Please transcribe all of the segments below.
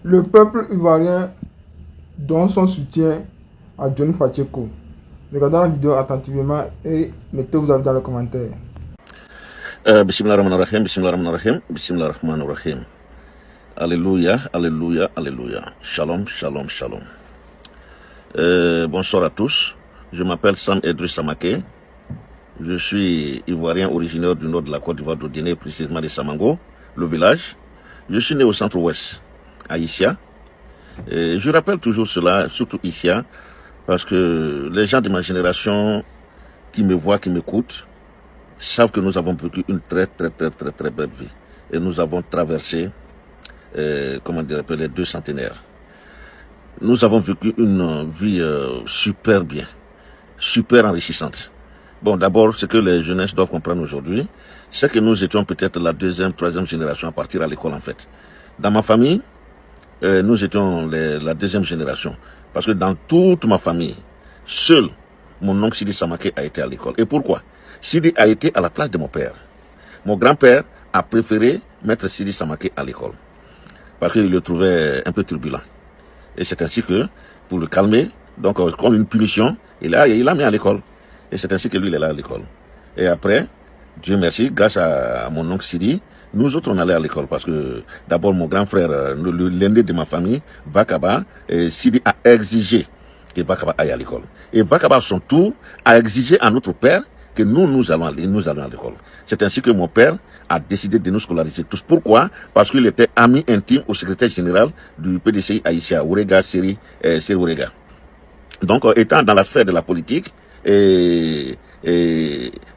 Le peuple ivoirien donne son soutien à Johnny Pacheco. Regardez la vidéo attentivement et mettez vos avis dans les commentaires. Bismillahirrahmanirrahim, bismillahirrahmanirrahim, bismillahirrahmanirrahim. Alléluia, alléluia, alléluia. Shalom, shalom, shalom. Bonsoir à tous. Je m'appelle Sam Edris Samaké. Je suis ivoirien originaire du nord de la Côte d'Ivoire, de Guinée, précisément de Samango, le village. Je suis né au centre-ouest, à Issia. Et je rappelle toujours cela, surtout Issia, parce que les gens de ma génération qui me voient, qui m'écoutent, savent que nous avons vécu une très belle vie. Et nous avons traversé, les 2 centenaires. Nous avons vécu une vie super bien, super enrichissante. Bon, d'abord, ce que les jeunesses doivent comprendre aujourd'hui, c'est que nous étions peut-être la 2e, 3e génération à partir à l'école en fait. Dans ma famille, nous étions la 2e génération. Parce que dans toute ma famille, seul mon oncle Sidi Samaké a été à l'école. Et pourquoi? Sidi a été à la place de mon père. Mon grand-père a préféré mettre Sidi Samaké à l'école. Parce qu'il le trouvait un peu turbulent. Et c'est ainsi que, pour le calmer, donc comme une punition, il l'a mis à l'école. Et c'est ainsi que lui, il est là à l'école. Et après, Dieu merci, grâce à mon oncle Sidi, nous autres, on allait à l'école parce que d'abord, mon grand frère, l'aîné de ma famille, Vakaba, Sidi a exigé que Vakaba aille à l'école. Et Vakaba, à son tour, a exigé à notre père que nous allons à l'école. C'est ainsi que mon père a décidé de nous scolariser tous. Pourquoi? Parce qu'il était ami intime au secrétaire général du PDCI Aïcha, Ourega Seri Ourega. Donc, étant dans la sphère de la politique,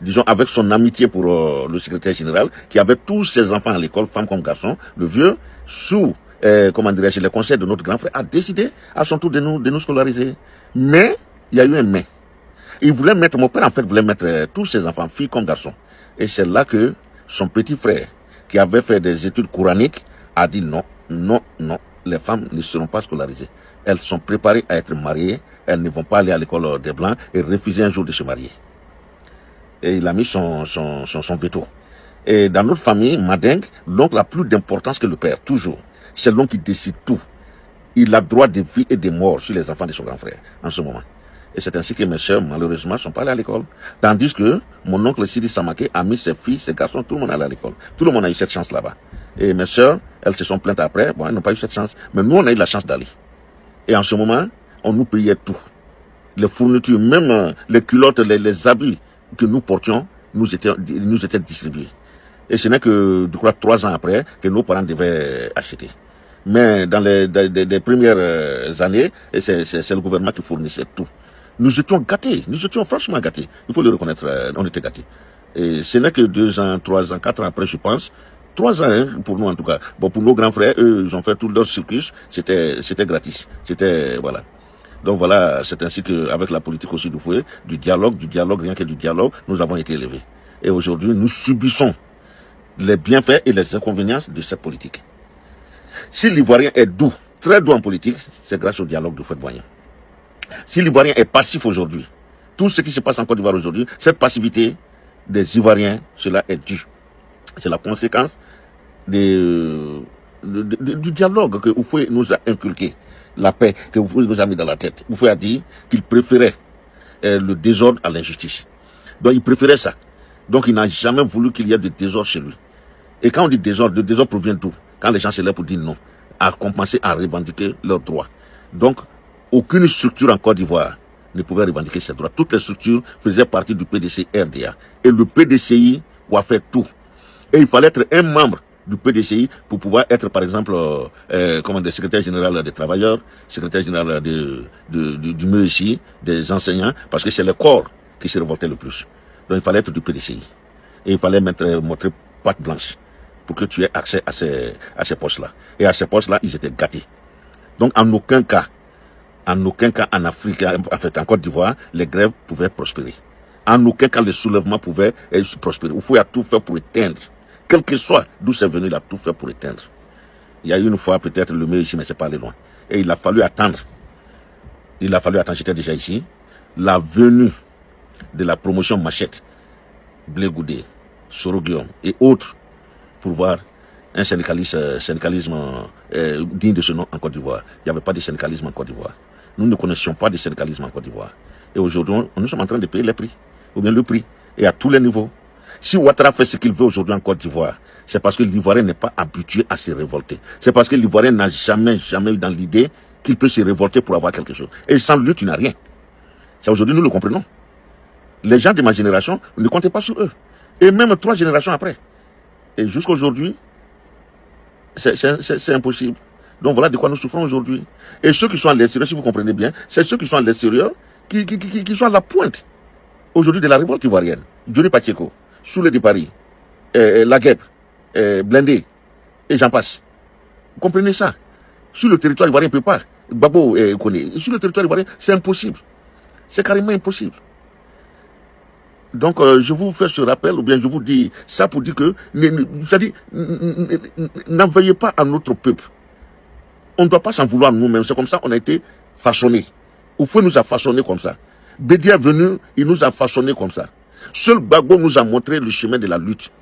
disons avec son amitié pour le secrétaire général, qui avait tous ses enfants à l'école, femmes comme garçons, le vieux, sous les conseils de notre grand frère, a décidé à son tour de nous scolariser. Mais, il y a eu un mais. Mon père en fait voulait mettre tous ses enfants, filles comme garçons. Et c'est là que son petit frère, qui avait fait des études coraniques, a dit non, les femmes ne seront pas scolarisées. Elles sont préparées à être mariées, elles ne vont pas aller à l'école des Blancs et refuser un jour de se marier. Et il a mis son veto. Et dans notre famille, Madeng, l'oncle a plus d'importance que le père, toujours. C'est l'oncle qui décide tout. Il a droit de vie et de mort sur les enfants de son grand frère, en ce moment. Et c'est ainsi que mes sœurs, malheureusement, ne sont pas allées à l'école. Tandis que mon oncle Sidi Samaké a mis ses filles, ses garçons, tout le monde allait à l'école. Tout le monde a eu cette chance là-bas. Et mes sœurs, elles se sont plaintes après, bon, elles n'ont pas eu cette chance. Mais nous, on a eu la chance d'aller. Et en ce moment, on nous payait tout. Les fournitures, même les culottes, les habits que nous portions, nous étaient distribués. Et ce n'est que, je crois, 3 ans après que nos parents devaient acheter. Mais dans les premières années, c'est le gouvernement qui fournissait tout. Nous étions gâtés, nous étions franchement gâtés. Il faut le reconnaître, on était gâtés. Et ce n'est que 2 ans, 3 ans, 4 ans après, je pense. 3 ans, hein, pour nous en tout cas. Bon, pour nos grands frères, eux, ils ont fait tout leur circuit, c'était gratis. C'était, voilà. Donc voilà, c'est ainsi qu'avec la politique aussi du dialogue, rien que du dialogue, nous avons été élevés. Et aujourd'hui, nous subissons les bienfaits et les inconvénients de cette politique. Si l'Ivoirien est doux, très doux en politique, c'est grâce au dialogue de Houphouët-Boigny. Si l'Ivoirien est passif aujourd'hui, tout ce qui se passe en Côte d'Ivoire aujourd'hui, cette passivité des Ivoiriens, cela est dû. C'est la conséquence du dialogue que Houphouët nous a inculqué, la paix que Houphouët nous a mis dans la tête. Houphouët a dit qu'il préférait le désordre à l'injustice. Donc il préférait ça. Donc il n'a jamais voulu qu'il y ait de désordre chez lui. Et quand on dit désordre, le désordre provient d'où? Quand les gens se lèvent pour dire non, à compenser, à revendiquer leurs droits. Donc, aucune structure en Côte d'Ivoire ne pouvait revendiquer ses droits. Toutes les structures faisaient partie du PDCI RDA. Et le PDCI a fait tout. Et il fallait être un membre du PDCI pour pouvoir être, par exemple, secrétaire général des travailleurs, secrétaire général du MESI, des enseignants, parce que c'est le corps qui se révoltait le plus. Donc, il fallait être du PDCI. Et il fallait montrer patte blanche pour que tu aies accès à ces postes-là. Et à ces postes-là, ils étaient gâtés. Donc, en aucun cas en Afrique, en fait, en Côte d'Ivoire, les grèves pouvaient prospérer. En aucun cas, le soulèvement pouvait prospérer. Il faut tout faire pour éteindre. Quel que soit d'où c'est venu, il a tout fait pour éteindre. Il y a eu une fois, peut-être, le mieux ici, mais c'est pas allé loin. Et il a fallu attendre. J'étais déjà ici, la venue de la promotion Machette, Blé Goudé, Soro Guillaume et autres, pour voir un syndicalisme digne de ce nom en Côte d'Ivoire. Il n'y avait pas de syndicalisme en Côte d'Ivoire. Nous ne connaissions pas de syndicalisme en Côte d'Ivoire. Et aujourd'hui, nous sommes en train de payer les prix, ou bien le prix, et à tous les niveaux. Si Ouattara fait ce qu'il veut aujourd'hui en Côte d'Ivoire, c'est parce que l'Ivoirien n'est pas habitué à se révolter. C'est parce que l'Ivoirien n'a jamais eu dans l'idée qu'il peut se révolter pour avoir quelque chose. Et sans lutte, il n'a rien. C'est aujourd'hui, nous le comprenons. Les gens de ma génération ne comptaient pas sur eux. Et même 3 générations après. Et jusqu'à aujourd'hui, c'est impossible. Donc voilà de quoi nous souffrons aujourd'hui. Et ceux qui sont à l'extérieur, si vous comprenez bien, c'est ceux qui sont à l'extérieur qui sont à la pointe aujourd'hui de la révolte ivoirienne. Johnny Pacheco, Soulé de Paris, Lagueb, Blindé, et j'en passe. Vous comprenez ça? Sur le territoire ivoirien, il ne peut pas. Babo connaît. Sur le territoire ivoirien, c'est impossible. C'est carrément impossible. Donc, je vous fais ce rappel, ou bien je vous dis ça pour dire que, c'est-à-dire, n'en veuillez pas à notre peuple. On ne doit pas s'en vouloir nous-mêmes. C'est comme ça qu'on a été façonnés. Oufoué nous a façonnés comme ça. Bédi est venu, il nous a façonnés comme ça. Seul Gbagbo nous a montré le chemin de la lutte.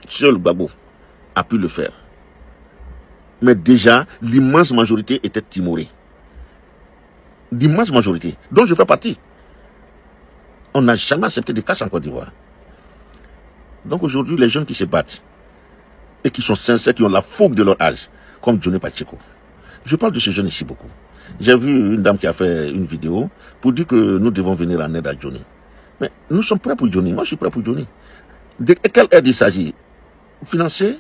Seul Gbagbo a pu le faire. Mais déjà, l'immense majorité était timorée. L'immense majorité, dont je fais partie. On n'a jamais accepté de casse en Côte d'Ivoire. Donc aujourd'hui, les jeunes qui se battent, et qui sont sincères, qui ont la fougue de leur âge, comme Johnny Pacheco. Je parle de ces jeunes ici beaucoup. J'ai vu une dame qui a fait une vidéo pour dire que nous devons venir en aide à Johnny. Mais nous sommes prêts pour Johnny. Moi, je suis prêt pour Johnny. De quelle aide il s'agit? Financière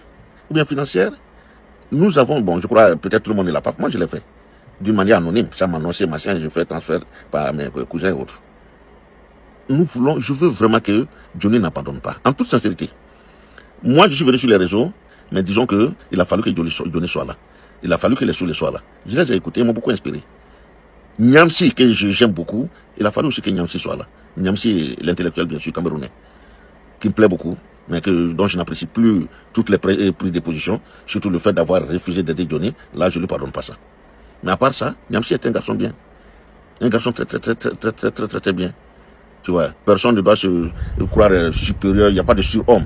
ou bien financière? Nous avons, bon, je crois, peut-être tout le monde ne l'a pas. Moi, je l'ai fait. D'une manière anonyme. Ça m'a annoncé, machin, je fais transfert par mes cousins et autres. Je veux vraiment que Johnny n'abandonne pas. En toute sincérité. Moi, je suis venu sur les réseaux, mais disons que il a fallu que Johnny soit là. Il a fallu que les Soulés soient là. Je les ai écoutés, ils m'ont beaucoup inspiré. Niamsi, que j'aime beaucoup, il a fallu aussi que Niamsi soit là. Niamsi, l'intellectuel, bien sûr, camerounais, qui me plaît beaucoup, mais dont je n'apprécie plus toutes les prises de position, surtout le fait d'avoir refusé d'aider Johnny. Là, je ne lui pardonne pas ça. Mais à part ça, Niamsi est un garçon bien. Un garçon très bien. Tu vois, personne ne doit se croire supérieur, il n'y a pas de surhomme.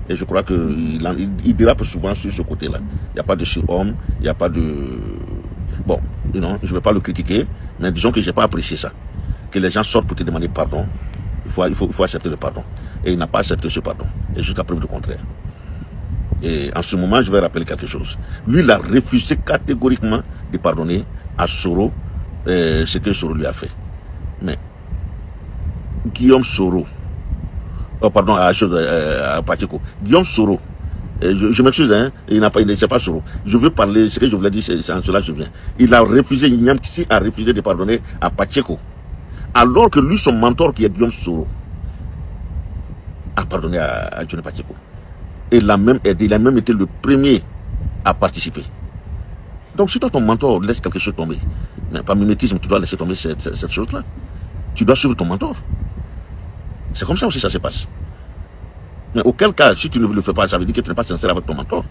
Et je crois qu'il dérape souvent sur ce côté-là. Il n'y a pas de surhomme, il n'y a pas de... Bon, non, je ne vais pas le critiquer, mais disons que je n'ai pas apprécié ça. Que les gens sortent pour te demander pardon, il faut accepter le pardon. Et il n'a pas accepté ce pardon. Et jusqu'à preuve du contraire. Et en ce moment, je vais rappeler quelque chose. Lui, il a refusé catégoriquement de pardonner à Soro ce que Soro lui a fait. Mais Guillaume Soro, pardon, à Pacheco, Guillaume Soro, je m'excuse, hein, c'est pas Soro. Je veux parler, ce que je voulais dire, c'est en cela que je viens. Il a refusé, Niamsi a refusé de pardonner à Pacheco. Alors que lui, son mentor, qui est Guillaume Soro, a pardonné à Johnny Pacheco. Et il a même aidé, il a même été le premier à participer. Donc si toi, ton mentor laisse quelque chose tomber, mais par mimétisme, tu dois laisser tomber cette chose-là. Tu dois suivre ton mentor. C'est comme ça aussi ça se passe. Mais auquel cas, si tu ne le fais pas, ça veut dire que tu n'es pas sincère avec ton mentor.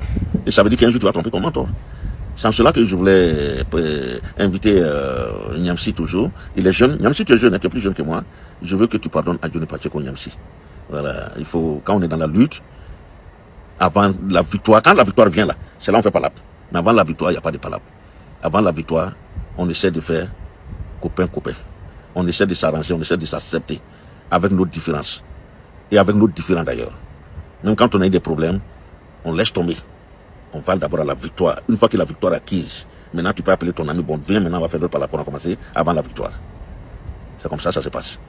Et ça veut dire qu'un jour tu vas tromper ton mentor. C'est en cela que je voulais inviter Niamsi toujours. Il est jeune. Niamsi, tu es jeune, tu es plus jeune que moi. Je veux que tu pardonnes à Johnny Pacheco Niamsi. Voilà. Il faut, quand on est dans la lutte, avant la victoire, quand la victoire vient là, c'est là on fait palabre. Mais avant la victoire, il n'y a pas de palabre. Avant la victoire, on essaie de faire copain-copain. On essaie de s'arranger, on essaie de s'accepter avec nos différences. Et avec nos différents d'ailleurs. Même quand on a eu des problèmes, on laisse tomber. On va d'abord à la victoire. Une fois que la victoire est acquise, maintenant tu peux appeler ton ami, bon, viens, maintenant on va faire le palabre pour en commencer avant la victoire. C'est comme ça se passe.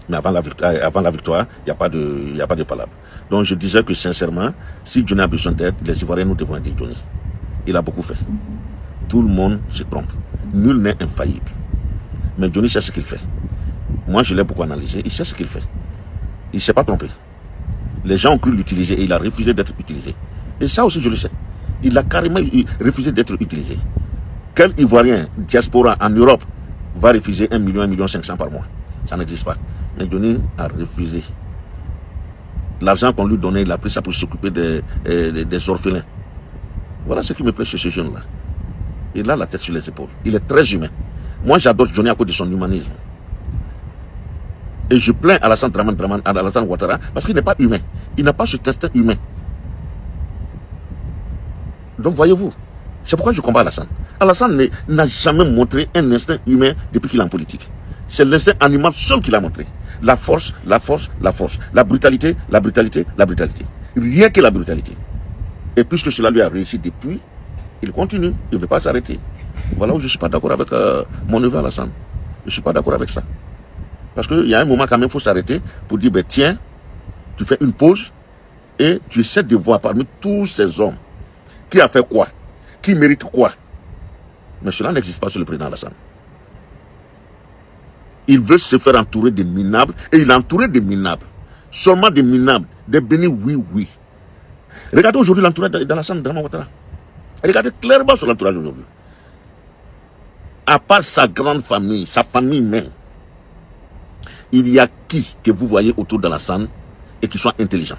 Mais avant la victoire, il n'y a pas de palabre. Donc je disais que sincèrement, si Johnny a besoin d'aide, les Ivoiriens, nous devons aider Johnny. Il a beaucoup fait. Tout le monde se trompe. Nul n'est infaillible. Mais Johnny sait ce qu'il fait. Moi, je l'ai beaucoup analysé. Il sait ce qu'il fait. Il ne s'est pas trompé. Les gens ont cru l'utiliser et il a refusé d'être utilisé. Et ça aussi, je le sais. Il a carrément refusé d'être utilisé. Quel Ivoirien diaspora en Europe va refuser 1 million, 1,5 million par mois? Ça n'existe pas. Mais Johnny a refusé. L'argent qu'on lui donnait, il a pris ça pour s'occuper des orphelins. Voilà ce qui me plaît chez ce jeune-là. Il a la tête sur les épaules. Il est très humain. Moi, j'adore Johnny à cause de son humanisme. Et je plains Alassane Ouattara parce qu'il n'est pas humain. Il n'a pas ce destin humain. Donc voyez-vous, C'est pourquoi je combats Alassane. Alassane n'a jamais montré un instinct humain depuis qu'il est en politique. C'est l'instinct animal seul qu'il a montré. La force, la force, la force. La brutalité, la brutalité, la brutalité. Rien que la brutalité. Et puisque cela lui a réussi depuis, il continue. Il ne veut pas s'arrêter. Voilà où je ne suis pas d'accord avec mon neveu Alassane. Je ne suis pas d'accord avec ça. Parce qu'il y a un moment quand même, il faut s'arrêter pour dire, ben, tiens, tu fais une pause et tu essaies de voir parmi tous ces hommes qui a fait quoi, qui mérite quoi. Mais cela n'existe pas sur le président Alassane. Il veut se faire entourer des minables et il est entouré des minables. Seulement des minables, des bénis, oui, oui. Regardez aujourd'hui l'entourage d'Alassane Draman Ouattara. Regardez clairement sur l'entourage aujourd'hui. À part sa grande famille, sa famille même, il y a qui que vous voyez autour d'Alassane et qui sont intelligents?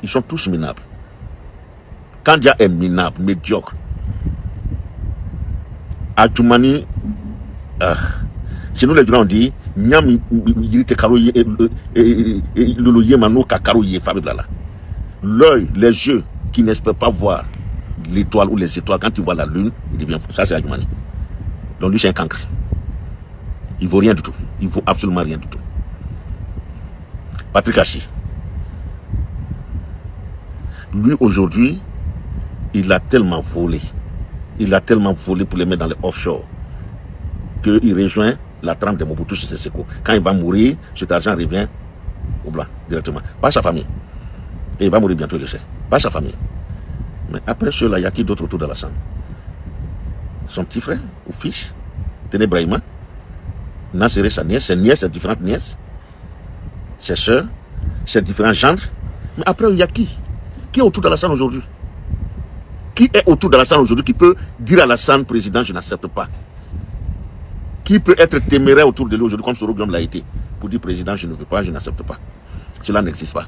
Ils sont tous minables. Kandia est minable, médiocre. Adjoumani, chez nous les gens on dit, Nyam yirite karoye loloye mano kakaroye fabiblala. L'œil, les yeux qui n'espèrent pas voir l'étoile ou les étoiles, quand tu vois la lune, il devient fou. Ça c'est Adjoumani. Donc lui c'est un cancre. Il vaut rien du tout. Il vaut absolument rien du tout. Patrick Hachi. Lui aujourd'hui, il a tellement volé. Il a tellement volé pour les mettre dans les offshore qu'il rejoint la trame de Mobutu Sese Seko. Quand il va mourir, cet argent revient au blanc directement. Pas sa famille. Et il va mourir bientôt, il le sait. Pas sa famille. Mais après cela, il y a qui d'autre autour d'Alassane? Son petit frère ou fils, Téné Brahima, Nassere, sa nièce, ses nièces, ses différentes nièces, ses soeurs, ses différents gendres. Mais après, il y a qui? Qui est autour d'Alassane aujourd'hui? Qui est autour d'Alassane aujourd'hui qui peut dire à Alassane, président, je n'accepte pas? Qui peut être téméraire autour de lui aujourd'hui, comme Soro Guillaume l'a été, pour dire, président, je ne veux pas, je n'accepte pas? Cela n'existe pas.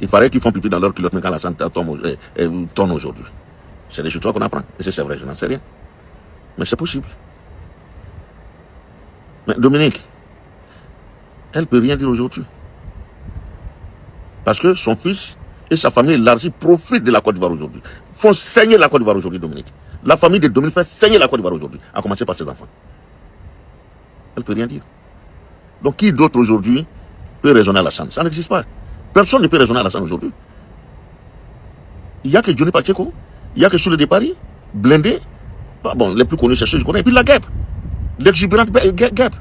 Il faudrait qu'ils font pipi dans leur culotte, mais quand Alassane tombe aujourd'hui. C'est des choses qu'on apprend. Et c'est vrai, je n'en sais rien. Mais c'est possible. Mais Dominique, elle ne peut rien dire aujourd'hui. Parce que son fils et sa famille élargie profitent de la Côte d'Ivoire aujourd'hui. Font saigner la Côte d'Ivoire aujourd'hui, Dominique. La famille de Dominique fait saigner la Côte d'Ivoire aujourd'hui, à commencer par ses enfants. Elle ne peut rien dire. Donc qui d'autre aujourd'hui peut raisonner à Alassane? Ça n'existe pas. Personne ne peut raisonner à Alassane aujourd'hui. Il n'y a que Johnny Pacheco, il n'y a que Soule de Paris, blindé. Bon, les plus connus, c'est ceux que je connais. Et puis la guêpe. L'exubérante guêpe.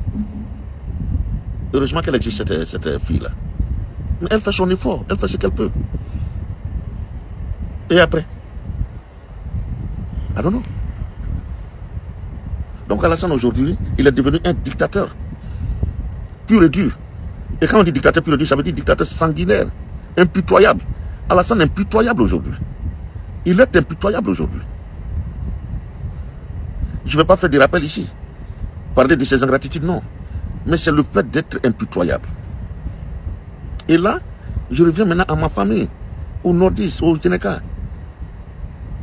Heureusement qu'elle existe, cette fille-là. Mais elle fait son effort, elle fait ce qu'elle peut. Et après? I don't know. Donc Alassane aujourd'hui, il est devenu un dictateur. Pur et dur. Et quand on dit dictateur pur et dur, ça veut dire dictateur sanguinaire. Impitoyable. Alassane est impitoyable aujourd'hui. Il est impitoyable aujourd'hui. Je ne vais pas faire des rappels ici. Parler de ses ingratitudes, non. Mais c'est le fait d'être impitoyable. Et là, je reviens maintenant à ma famille, aux nordistes, aux Ténéka,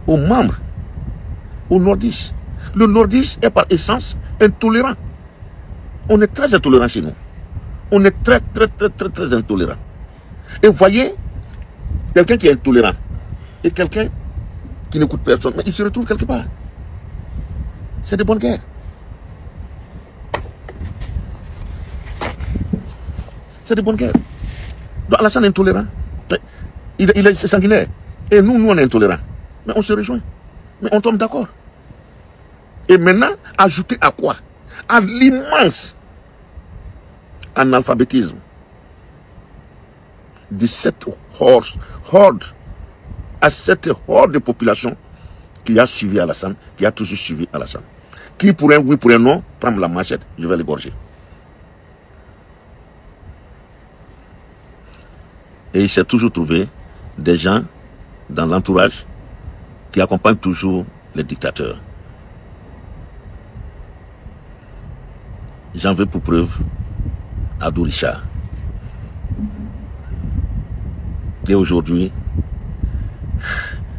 aux membres, aux nordistes. Le nordiste est par essence intolérant. On est très intolérant chez nous. On est très intolérant. Et vous voyez, quelqu'un qui est intolérant et quelqu'un qui n'écoute personne, mais il se retrouve quelque part. C'est de bonnes guerres. C'est de bonnes guerres. Donc Alassane est intolérant. Il est sanguinaire. Et nous, on est intolérants. Mais on se rejoint. Mais on tombe d'accord. Et maintenant, ajouter à quoi? À l'immense analphabétisme de cette horde, à cette horde de population qui a suivi Alassane, qui a toujours suivi Alassane. Qui pour un oui, pour un non, prendre la machette, je vais l'égorger. Et il s'est toujours trouvé des gens dans l'entourage qui accompagnent toujours les dictateurs. J'en veux pour preuve Abdou Richard. Et aujourd'hui,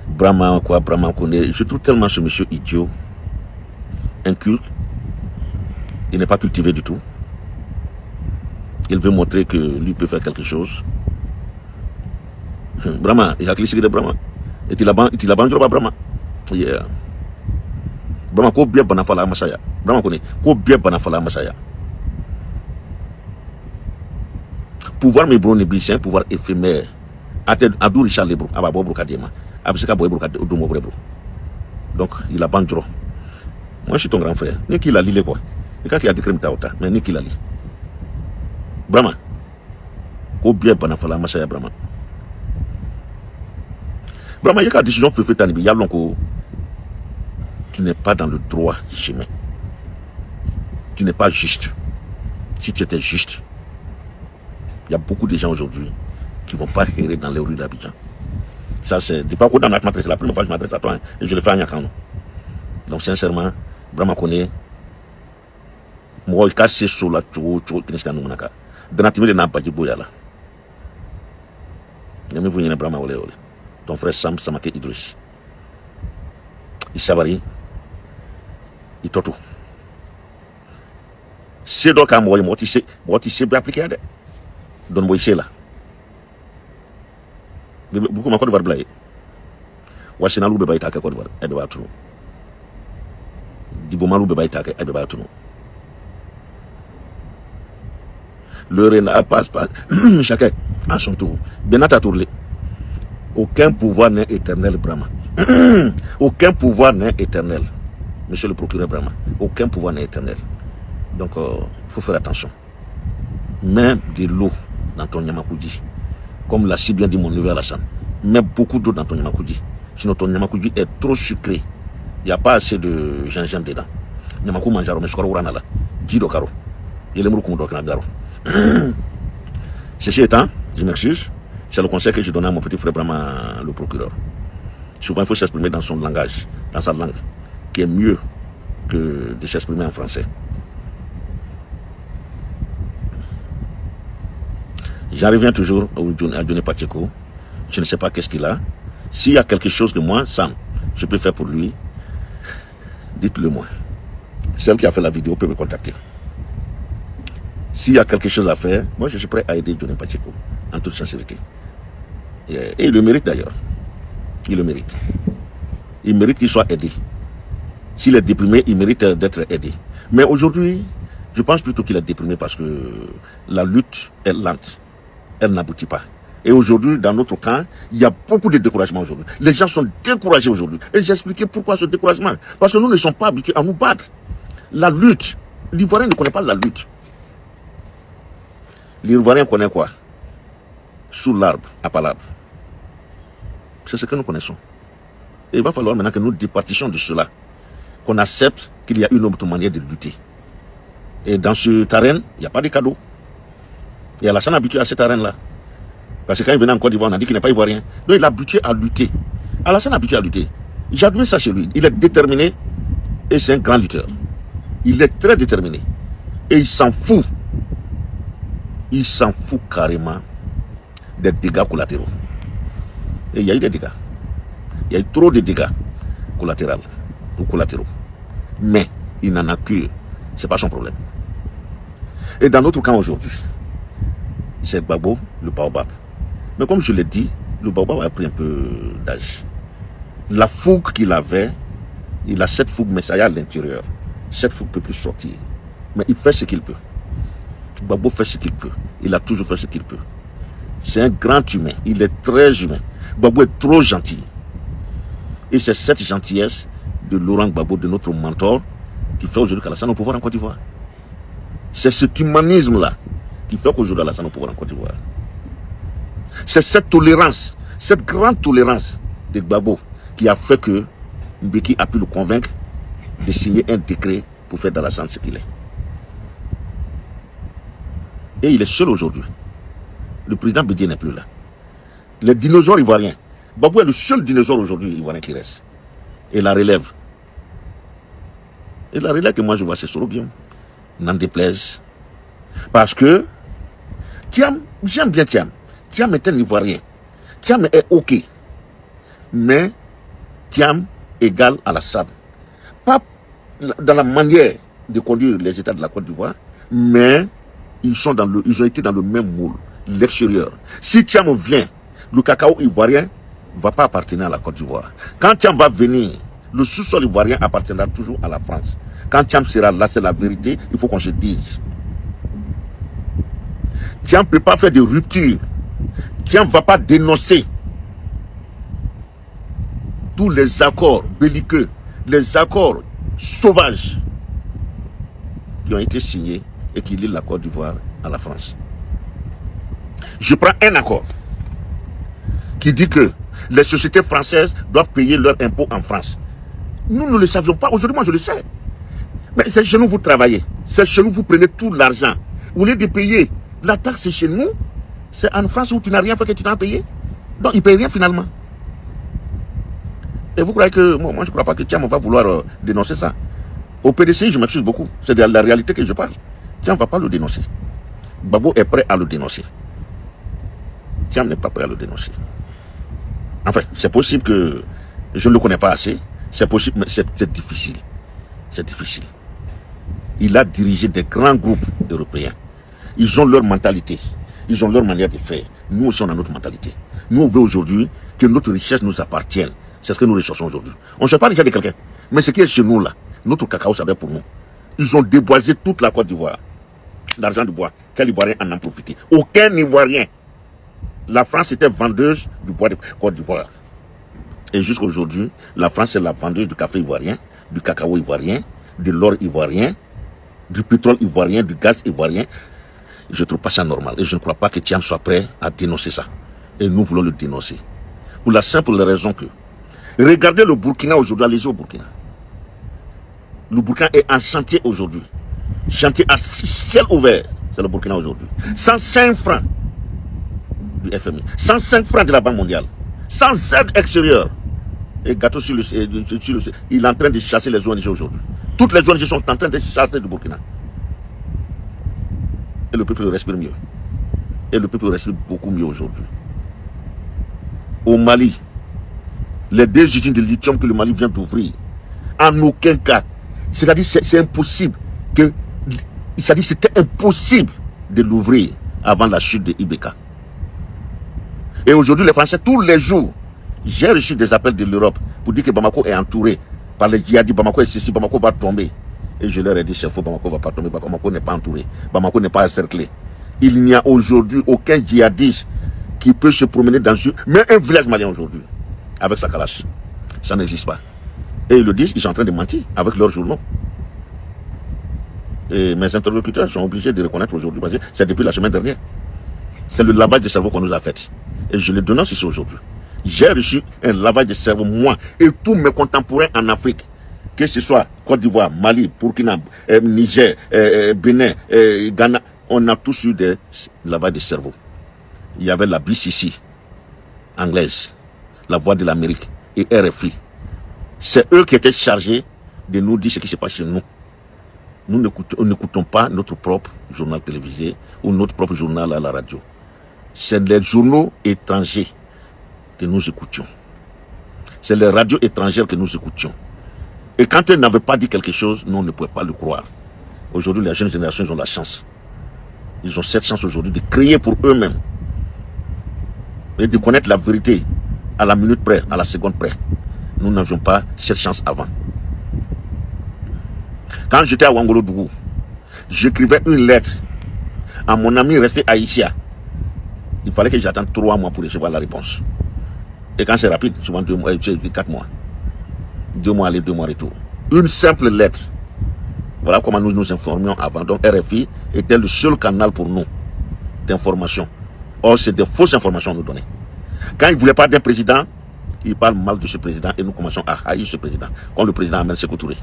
Brahma connaît. Je trouve tellement ce monsieur idiot, inculte. Il n'est pas cultivé du tout. Il veut montrer que lui peut faire quelque chose. Brahma, il a cliché de Brahma. Et tu l'as bandu Brahma. Yeah. Brahma ko bien banafala masaya. Brahma connaît. Ko bien banafala masaya. Pouvoir me brûler, c'est un pouvoir éphémère. Adou Richard Lebro, Ababobro Kadema, Abseka Boebro Kadomo Brebro. Donc, il a bandro. Moi, je suis ton grand frère. Ni qui l'a li quoi. Et quand il a décrit Taota, mais ni qui l'a li. Brahma. Ko bien banafala masaya Brahma. Brahma, il y a une décision fait tanibi. Il y a longtemps. Tu n'es pas dans le droit chemin. Tu n'es pas juste. Si tu étais juste, il y a beaucoup de gens aujourd'hui qui ne vont pas errer dans les rues d'Abidjan. Ça, c'est pas quoi dans la matrice. La première fois que je m'adresse à toi, et je le fais à Nyakano. Donc, sincèrement, Brahma connaît. Moi, je casse sur la chou, qui n'est pas nous. Dans la timide, il n'a pas dit boyala. Il n'y a pas de Brahma ole ole. Ton frère Sam Samake Idriss. Il savait. Il totu. C'est donc à moi, tu sais bien appliquer. Donne-moi ici là. Beaucoup de Côte d'Ivoire blaye. Washina lube ba itake Côte d'Ivoire. Ebe ba tunu. Diboma lube ba itake. Ebe ba tunu. Le n'a pas. Chacun à son tour. Benata Tourlé. Aucun pouvoir n'est éternel, Brahma. Aucun pouvoir n'est éternel. Monsieur le procureur Brahma. Aucun pouvoir n'est éternel. Donc, il faut faire attention. Mets de l'eau dans ton Nyamakoudi. Comme l'a si bien dit mon neveu Alassane. Mets beaucoup d'eau dans ton Nyamakoudi. Sinon, ton Nyamakoudi est trop sucré. Il n'y a pas assez de gingembre dedans. Nyamakou manjaro, mais sukaro uranala. Jido karo. Il est mouroukou garo. Ceci étant, je m'excuse. C'est le conseil que je donnais à mon petit frère Brahma, le procureur. Souvent, il faut s'exprimer dans son langage, dans sa langue, qui est mieux que de s'exprimer en français. J'en reviens toujours à Johnny Pacheco. Je ne sais pas qu'est-ce qu'il a. S'il y a quelque chose de moi, Sam, je peux faire pour lui, dites-le moi. Celle qui a fait la vidéo peut me contacter. S'il y a quelque chose à faire, moi je suis prêt à aider Johnny Pacheco, en toute sincérité. Et il le mérite d'ailleurs. Il le mérite. Il mérite qu'il soit aidé. S'il est déprimé, il mérite d'être aidé. Mais aujourd'hui, je pense plutôt qu'il est déprimé parce que la lutte est lente. Elle n'aboutit pas. Et aujourd'hui, dans notre camp, il y a beaucoup de découragement aujourd'hui. Les gens sont découragés aujourd'hui. Et j'ai expliqué pourquoi ce découragement. Parce que nous ne sommes pas habitués à nous battre. La lutte. L'Ivoirien ne connaît pas la lutte. L'Ivoirien connaît quoi? Sous l'arbre, à pas l'arbre. C'est ce que nous connaissons. Et il va falloir maintenant que nous départissions de cela. Qu'on accepte qu'il y a une autre manière de lutter. Et dans cette arène, il n'y a pas de cadeau. Et Alassane est habitué à cette arène-là. Parce que quand il venait en Côte d'Ivoire, on a dit qu'il n'est pas ivoirien. Donc il est habitué à lutter. Alassane est habitué à lutter. J'admire ça chez lui. Il est déterminé et c'est un grand lutteur. Il est très déterminé. Et il s'en fout. Il s'en fout carrément des dégâts collatéraux. Et il y a eu des dégâts. Il y a eu trop de dégâts collatéraux. Mais il n'en a que. Ce n'est pas son problème. Et dans notre camp aujourd'hui, c'est Gbagbo, le baobab. Mais comme je l'ai dit, le baobab a pris un peu d'âge. La fougue qu'il avait, il a cette fougue, mais ça y est à l'intérieur. Cette fougue ne peut plus sortir. Mais il fait ce qu'il peut. Gbagbo fait ce qu'il peut. Il a toujours fait ce qu'il peut. C'est un grand humain. Il est très humain. Gbagbo est trop gentil. Et c'est cette gentillesse de Laurent Gbagbo, de notre mentor, qui fait aujourd'hui qu'Alassane est au pouvoir en Côte d'Ivoire. C'est cet humanisme-là qui fait qu'aujourd'hui Alassane est au pouvoir en Côte d'Ivoire. C'est cette tolérance, cette grande tolérance de Gbagbo qui a fait que Mbeki a pu le convaincre de signer un décret pour faire d'Alassane ce qu'il est. Et il est seul aujourd'hui. Le président Bédié n'est plus là. Les dinosaures ivoiriens. Gbagbo est le seul dinosaure aujourd'hui ivoirien qui reste. Et la relève. Et la relève que moi je vois, c'est Soro Guillaume. N'en déplaise. Parce que Thiam, j'aime bien Thiam. Thiam est un ivoirien. Thiam est ok. Mais Thiam égale Alassane. Pas dans la manière de conduire les États de la Côte d'Ivoire, mais ils ont été dans le même moule, l'extérieur. Si Thiam vient, le cacao ivoirien ne va pas appartenir à la Côte d'Ivoire. Quand Thiam va venir, le sous-sol ivoirien appartiendra toujours à la France. Quand Thiam sera là, c'est la vérité, il faut qu'on se dise. Thiam ne peut pas faire de rupture. Thiam ne va pas dénoncer tous les accords belliqueux, les accords sauvages qui ont été signés et qui lient la Côte d'Ivoire à la France. Je prends un accord qui dit que les sociétés françaises doivent payer leurs impôts en France. Nous ne le savions pas. Aujourd'hui, moi, je le sais. Mais c'est chez nous vous travaillez. C'est chez nous vous prenez tout l'argent. Au lieu de payer la taxe, c'est chez nous. C'est en France où tu n'as rien fait que tu n'as payé. Donc, ils ne payent rien finalement. Et vous croyez que... Moi, je ne crois pas que Thiam va vouloir dénoncer ça. Au PDCI, je m'excuse beaucoup. C'est de la réalité que je parle. Thiam ne va pas le dénoncer. Gbagbo est prêt à le dénoncer. Thiam n'est pas prêt à le dénoncer. Enfin, c'est possible que je ne le connais pas assez. C'est possible, mais c'est difficile. C'est difficile. Il a dirigé des grands groupes européens. Ils ont leur mentalité. Ils ont leur manière de faire. Nous aussi, on a notre mentalité. Nous, on veut aujourd'hui que notre richesse nous appartienne. C'est ce que nous recherchons aujourd'hui. On ne cherche pas la richesse de quelqu'un. Mais ce qui est chez nous, là, notre cacao, ça va pour nous. Ils ont déboisé toute la Côte d'Ivoire. L'argent de bois. Quel Ivoirien en a profité? Aucun Ivoirien. La France était vendeuse du bois de Côte d'Ivoire. Et jusqu'à aujourd'hui, la France est la vendeuse du café ivoirien, du cacao ivoirien, de l'or ivoirien, du pétrole ivoirien, du gaz ivoirien. Je ne trouve pas ça normal. Et je ne crois pas que Thiam soit prêt à dénoncer ça. Et nous voulons le dénoncer. Pour la simple raison que, regardez le Burkina aujourd'hui, allez-y au Burkina. Le Burkina est en chantier aujourd'hui. Chantier à ciel ouvert. C'est le Burkina aujourd'hui. 105 francs du FMI. 105 francs de la Banque mondiale. Sans aide extérieure. Et gâteau sur le, il est en train de chasser les ONG aujourd'hui. Toutes les ONG sont en train de chasser du Burkina. Et le peuple respire mieux. Et le peuple respire beaucoup mieux aujourd'hui. Au Mali, les 2 usines de lithium que le Mali vient d'ouvrir, en aucun cas, c'est-à-dire c'est impossible que, c'est-à-dire c'était impossible de l'ouvrir avant la chute de Ibeka. Et aujourd'hui, les Français, tous les jours, j'ai reçu des appels de l'Europe pour dire que Bamako est entouré par les djihadistes. Bamako est ceci, Bamako va tomber. Et je leur ai dit, c'est faux, Bamako ne va pas tomber, Bamako n'est pas entouré, Bamako n'est pas encerclé. Il n'y a aujourd'hui aucun djihadiste qui peut se promener dans même un village malien aujourd'hui, avec sa calache. Ça n'existe pas. Et ils le disent, ils sont en train de mentir avec leurs journaux. Et mes interlocuteurs sont obligés de reconnaître aujourd'hui, parce que c'est depuis la semaine dernière. C'est le lavage de cerveau qu'on nous a fait. Et je le dénonce ici aujourd'hui. J'ai reçu un lavage de cerveau, moi, et tous mes contemporains en Afrique, que ce soit Côte d'Ivoire, Mali, Burkina, Niger, Bénin, Ghana, on a tous eu des lavages de cerveau. Il y avait la BCC, anglaise, la Voix de l'Amérique et RFI. C'est eux qui étaient chargés de nous dire ce qui se passe chez nous. Nous n'écoutons pas notre propre journal télévisé ou notre propre journal à la radio. C'est les journaux étrangers que nous écoutions. C'est les radios étrangères que nous écoutions. Et quand elles n'avaient pas dit quelque chose, nous on ne pouvait pas le croire. Aujourd'hui, les jeunes générations, ils ont la chance. Ils ont cette chance aujourd'hui de créer pour eux-mêmes et de connaître la vérité à la minute près, à la seconde près. Nous n'avions pas cette chance avant. Quand j'étais à Ouangolodougou, j'écrivais une lettre à mon ami resté à Isia. Il fallait que j'attende 3 mois pour recevoir la réponse. Et quand c'est rapide, souvent 2 mois, 4 mois. 2 mois aller, 2 mois retour. Une simple lettre. Voilà comment nous nous informions avant. Donc RFI était le seul canal pour nous d'information. Or, c'est de fausses informations à nous donner. Quand il ne voulait pas d'un président, il parle mal de ce président et nous commençons à haïr ce président. Comme le président Ahmed Sékou Touré.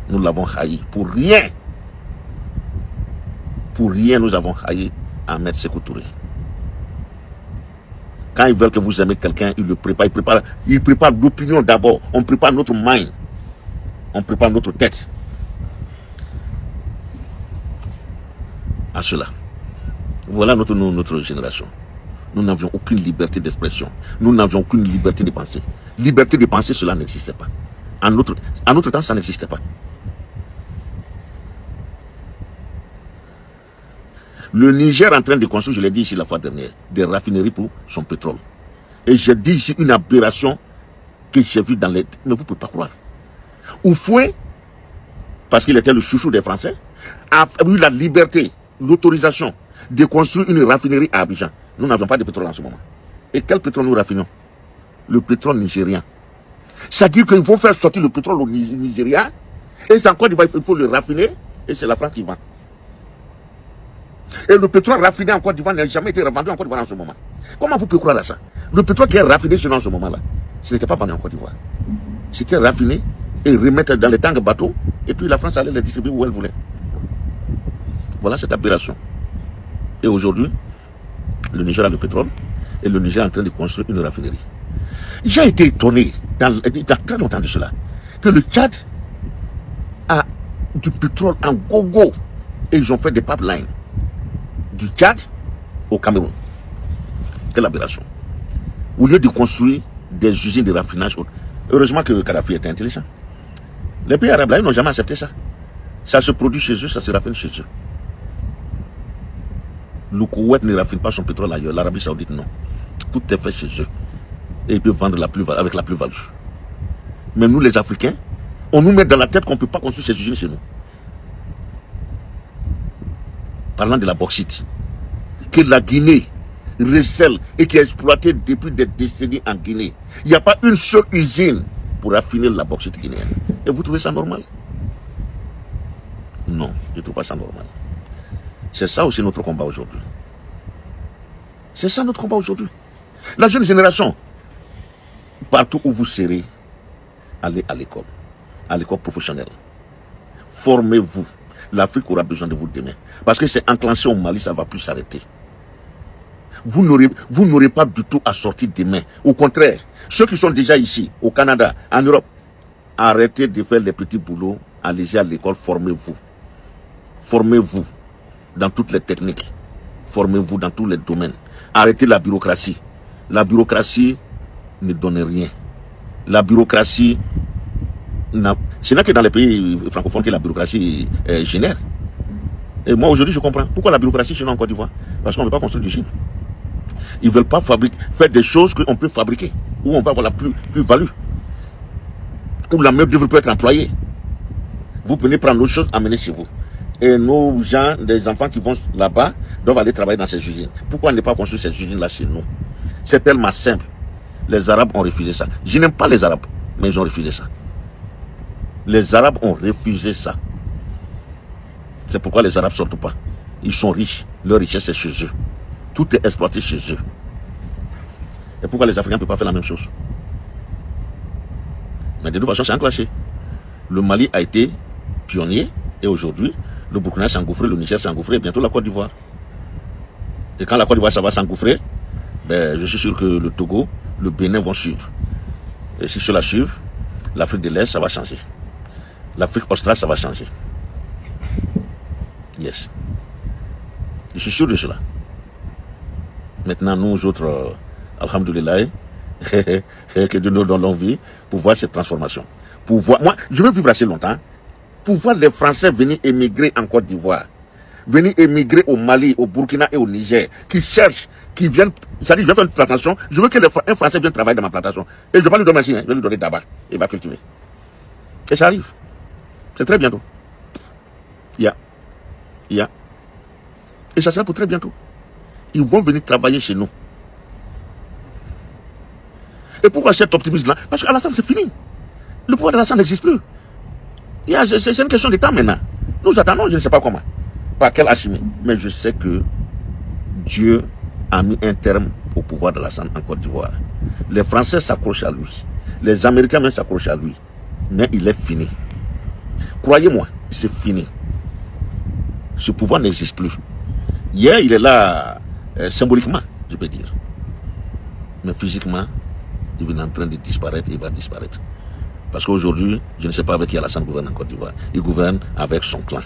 Nous l'avons haï. Pour rien. Pour rien, nous avons haï Ahmed Sékou Touré. Quand ils veulent que vous aimez quelqu'un, ils le préparent. Ils préparent l'opinion d'abord. On prépare notre mind. On prépare notre tête. À cela. Voilà notre génération. Nous n'avions aucune liberté d'expression. Nous n'avions aucune liberté de penser. Liberté de penser, cela n'existait pas. À notre temps, ça n'existait pas. Le Niger est en train de construire, je l'ai dit ici la fois dernière, des raffineries pour son pétrole. Et j'ai dit ici une aberration que j'ai vue dans les... Mais vous ne pouvez pas croire. Houphouët, parce qu'il était le chouchou des Français, a eu la liberté, l'autorisation de construire une raffinerie à Abidjan. Nous n'avons pas de pétrole en ce moment. Et quel pétrole nous raffinons? Le pétrole nigérien. C'est-à-dire qu'ils vont faire sortir le pétrole au Nigeria, et c'est encore, il faut le raffiner, et c'est la France qui vend. Et le pétrole raffiné en Côte d'Ivoire n'a jamais été revendu en Côte d'Ivoire en ce moment. Comment vous pouvez croire à ça? Le pétrole qui est raffiné selon ce moment-là, ce n'était pas vendu en Côte d'Ivoire. C'était raffiné et remettre dans les tanks bateaux, et puis la France allait les distribuer où elle voulait. Voilà cette aberration. Et aujourd'hui, le Niger a le pétrole, et le Niger est en train de construire une raffinerie. J'ai été étonné, dans très longtemps de cela, que le Tchad a du pétrole en gogo, et ils ont fait des pipelines du Tchad au Cameroun. Quelle aberration. Au lieu de construire des usines de raffinage. Heureusement que Kadhafi était intelligent. Les pays arabes là, ils n'ont jamais accepté ça. Ça se produit chez eux, ça se raffine chez eux. Le Koweït ne raffine pas son pétrole ailleurs, l'Arabie Saoudite non. Tout est fait chez eux. Et ils peuvent vendre avec la plus-value. Mais nous les Africains, on nous met dans la tête qu'on ne peut pas construire ces usines chez nous. Parlant de la bauxite, que la Guinée recèle et qui est exploitée depuis des décennies en Guinée. Il n'y a pas une seule usine pour raffiner la bauxite guinéenne. Et vous trouvez ça normal? Non, je ne trouve pas ça normal. C'est ça aussi notre combat aujourd'hui. C'est ça notre combat aujourd'hui. La jeune génération, partout où vous serez, allez à l'école professionnelle. Formez-vous. L'Afrique aura besoin de vous demain. Parce que c'est enclenché au Mali, ça ne va plus s'arrêter. Vous n'aurez pas du tout à sortir demain. Au contraire, ceux qui sont déjà ici, au Canada, en Europe, arrêtez de faire les petits boulots, allez à l'école, formez-vous. Formez-vous dans toutes les techniques. Formez-vous dans tous les domaines. Arrêtez la bureaucratie. La bureaucratie ne donne rien. La bureaucratie... Ce n'est que dans les pays francophones que la bureaucratie génère. Et moi aujourd'hui je comprends. Pourquoi la bureaucratie chez nous en Côte d'Ivoire? Parce qu'on ne veut pas construire d'usine. Ils ne veulent pas faire des choses qu'on peut fabriquer. Où on va avoir la plus-value. Où la main d'œuvre peut être employée. Vous venez prendre nos choses, amener chez vous. Et nos gens, des enfants qui vont là-bas, doivent aller travailler dans ces usines. Pourquoi ne pas construire ces usines-là chez nous? C'est tellement simple. Les Arabes ont refusé ça. Je n'aime pas les Arabes, mais ils ont refusé ça. Les Arabes ont refusé ça. C'est pourquoi les Arabes ne sortent pas. Ils sont riches. Leur richesse est chez eux. Tout est exploité chez eux. Et pourquoi les Africains ne peuvent pas faire la même chose? Mais de toute façon, c'est enclenché. Le Mali a été pionnier. Et aujourd'hui, le Burkina s'est engouffré, le Niger s'est engouffré, et bientôt la Côte d'Ivoire. Et quand la Côte d'Ivoire, ça va s'engouffrer, ben, je suis sûr que le Togo, le Bénin vont suivre. Et si cela suivent, l'Afrique de l'Est, ça va changer. L'Afrique australe, ça va changer. Yes. Je suis sûr de cela. Maintenant, nous autres, alhamdoulilah, que Dieu nous donne l'envie pour voir cette transformation. Pour voir, moi, je veux vivre assez longtemps, pour voir les Français venir émigrer en Côte d'Ivoire, venir émigrer au Mali, au Burkina et au Niger, qui cherchent, qui viennent, c'est-à-dire, je vais faire une plantation, je veux qu'un Français vienne travailler dans ma plantation. Et je ne vais pas lui donner machine, je vais lui donner d'abord, il va cultiver. Et ça arrive. C'est très bientôt. Et ça sera pour très bientôt. Ils vont venir travailler chez nous. Et pourquoi cet optimisme-là? Parce qu'Alassane, c'est fini. Le pouvoir d'Alassane n'existe plus. C'est une question de temps maintenant. Nous attendons, je ne sais pas comment. Par quel acheminé. Mais je sais que Dieu a mis un terme au pouvoir d'Alassane en Côte d'Ivoire. Les Français s'accrochent à lui. Les Américains même s'accrochent à lui. Mais il est fini. Croyez-moi, c'est fini. Ce pouvoir n'existe plus. Hier, il est là, symboliquement, je peux dire. Mais physiquement, il est en train de disparaître, il va disparaître. Parce qu'aujourd'hui, je ne sais pas avec qui Alassane gouverne en Côte d'Ivoire. Il gouverne avec son clan.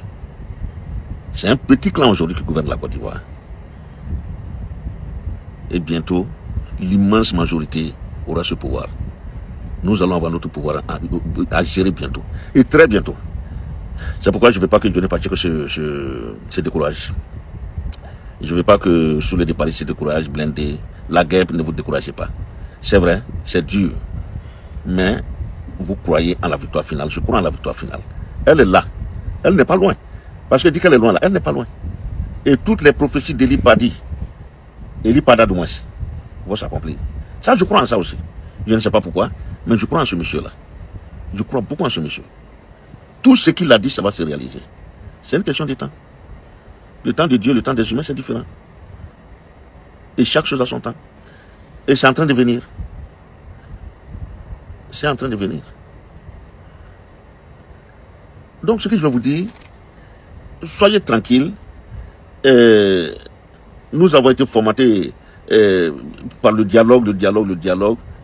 C'est un petit clan aujourd'hui qui gouverne la Côte d'Ivoire. Et bientôt, l'immense majorité aura ce pouvoir. Nous allons avoir notre pouvoir à gérer bientôt. Et très bientôt. C'est pourquoi je ne veux pas que Johnny Pacheco se décourage. Je ne veux pas que sous les départs se décourage, blindé. La guerre, ne vous découragez pas. C'est vrai, c'est dur. Mais vous croyez en la victoire finale. Je crois en la victoire finale. Elle est là. Elle n'est pas loin. Parce que dit qu'elle est loin là, elle n'est pas loin. Et toutes les prophéties d'Eli Padi, Eli Pada du moins, vont s'accomplir. Ça, je crois en ça aussi. Je ne sais pas pourquoi, mais je crois en ce monsieur-là. Je crois beaucoup en ce monsieur. Tout ce qu'il a dit, ça va se réaliser. C'est une question de temps. Le temps de Dieu, le temps des humains, c'est différent. Et chaque chose a son temps. Et c'est en train de venir. C'est en train de venir. Donc, ce que je vais vous dire, soyez tranquilles. Nous avons été formatés par le dialogue.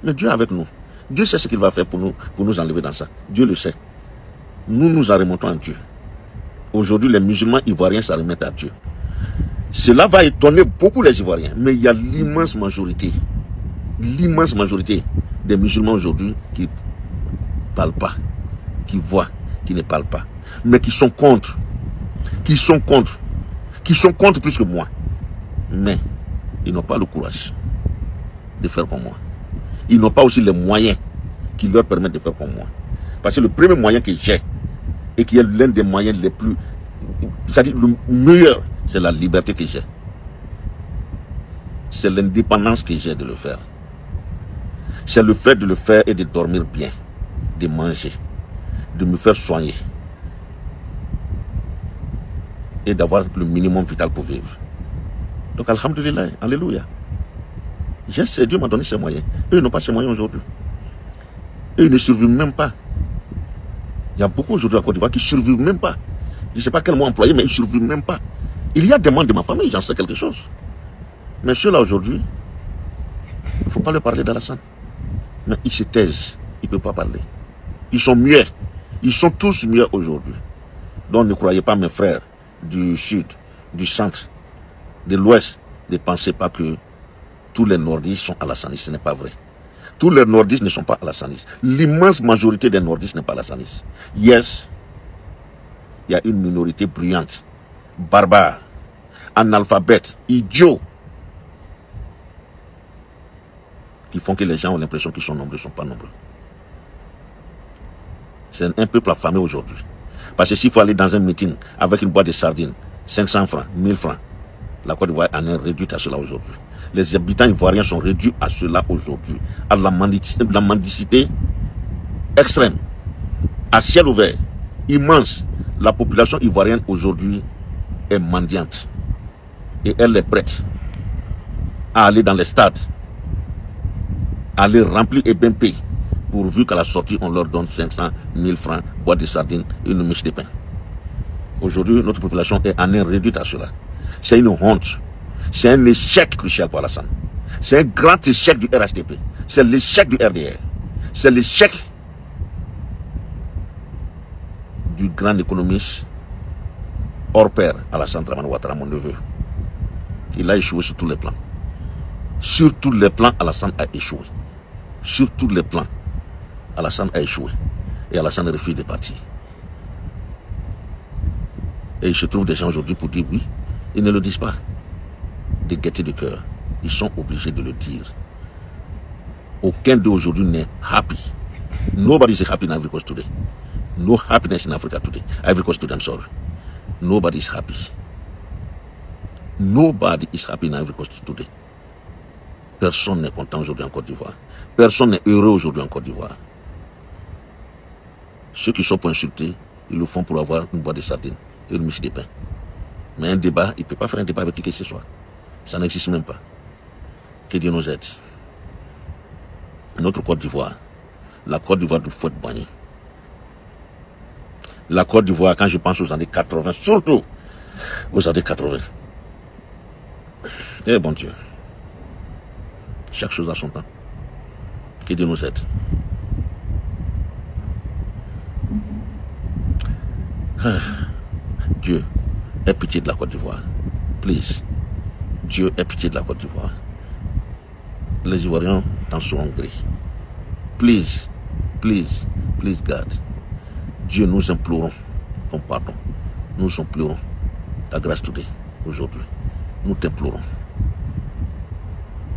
Mais Dieu est avec nous. Dieu sait ce qu'il va faire pour nous enlever dans ça. Dieu le sait. Nous nous en remontons à Dieu. Aujourd'hui, les musulmans ivoiriens s'en remettent à Dieu. Cela va étonner beaucoup les Ivoiriens. Mais il y a l'immense majorité des musulmans aujourd'hui qui ne parlent pas, qui voient, qui ne parlent pas, mais qui sont contre. Qui sont contre plus que moi. Mais ils n'ont pas le courage de faire comme moi. Ils n'ont pas aussi les moyens qui leur permettent de faire comme moi. Parce que le premier moyen que j'ai, et qui est l'un des moyens les plus, c'est-à-dire le meilleur, c'est la liberté que j'ai. C'est l'indépendance que j'ai de le faire. C'est le fait de le faire et de dormir bien, de manger, de me faire soigner et d'avoir le minimum vital pour vivre. Donc, alhamdulillah, alléluia. Dieu m'a donné ces moyens. Eux n'ont pas ces moyens aujourd'hui. Eux ne survivent même pas. Il y a beaucoup aujourd'hui à Côte d'Ivoire qui ne survivent même pas. Je ne sais pas quel mot employer, mais ils ne survivent même pas. Il y a des membres de ma famille, j'en sais quelque chose. Mais ceux-là aujourd'hui, il ne faut pas leur parler d'Alassane. Mais ils se taisent, ils ne peuvent pas parler. Ils sont muets. Ils sont tous muets aujourd'hui. Donc ne croyez pas, mes frères du sud, du centre, de l'ouest, ne pensez pas que tous les nordistes sont alassanistes. Ce n'est pas vrai. Tous les nordistes ne sont pas alassanistes. L'immense majorité des nordistes n'est pas alassaniste. Yes, il y a une minorité bruyante, barbare, analphabète, idiot, qui font que les gens ont l'impression qu'ils sont nombreux, ils ne sont pas nombreux. C'est un peuple affamé aujourd'hui. Parce que s'il faut aller dans un meeting avec une boîte de sardines, 500 francs, 1000 francs, la Côte d'Ivoire en est réduite à cela aujourd'hui. Les habitants ivoiriens sont réduits à cela aujourd'hui, à la mendicité extrême, à ciel ouvert, immense. La population ivoirienne aujourd'hui est mendiante et elle est prête à aller dans les stades, à aller remplir et bien payer, pourvu qu'à la sortie on leur donne 500, 1000 francs, boîte de sardines et une miche de pain. Aujourd'hui, notre population est en est réduite à cela. C'est une honte. C'est un échec crucial pour Alassane. C'est un grand échec du RHDP. C'est l'échec du RDR. C'est l'échec du grand économiste hors pair, Alassane Dramane Ouattara, mon neveu. Il a échoué sur tous les plans. Sur tous les plans, Alassane a échoué. Sur tous les plans, Alassane a échoué. Et Alassane refuse de partir. Et il se trouve des gens aujourd'hui pour dire oui. Ils ne le disent pas. De gaieté de cœur. Ils sont obligés de le dire. Aucun d'eux aujourd'hui n'est happy. Nobody is happy in Ivory Coast today. No happiness in Africa today. Ivory Coast today, I'm sorry. Nobody is happy. Nobody is happy in Ivory Coast today. Personne n'est content aujourd'hui en Côte d'Ivoire. Personne n'est heureux aujourd'hui en Côte d'Ivoire. Ceux qui sont pour insulter, ils le font pour avoir une boîte de sardines et une miche de pain. Mais un débat, il ne peut pas faire un débat avec qui que ce soit. Ça n'existe même pas. Que Dieu nous aide. Notre Côte d'Ivoire, la Côte d'Ivoire du Fouet-Boigny. La Côte d'Ivoire, quand je pense aux années 80, surtout aux années 80. Eh bon Dieu. Chaque chose a son temps. Que Dieu nous aide. Dieu, aie pitié de la Côte d'Ivoire. Please. Dieu, aie pitié de la Côte d'Ivoire. Les Ivoiriens t'en seront gré. Please, please, please God. Dieu, nous implorons ton pardon. Nous implorons ta grâce today, aujourd'hui. Nous t'implorons.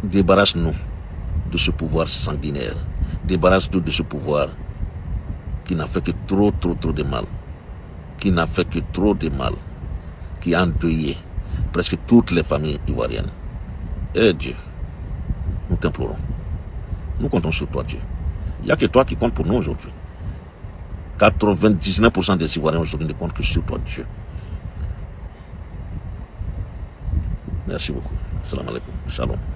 Débarrasse-nous de ce pouvoir sanguinaire. Débarrasse-nous de ce pouvoir qui n'a fait que trop de mal. Qui n'a fait que trop de mal. Qui a endeuillé presque toutes les familles ivoiriennes. Eh Dieu, nous t'implorons. Nous comptons sur toi, Dieu. Il n'y a que toi qui compte pour nous aujourd'hui. 99% des Ivoiriens aujourd'hui ne comptent que sur toi, Dieu. Merci beaucoup. Salam alaikum. Shalom.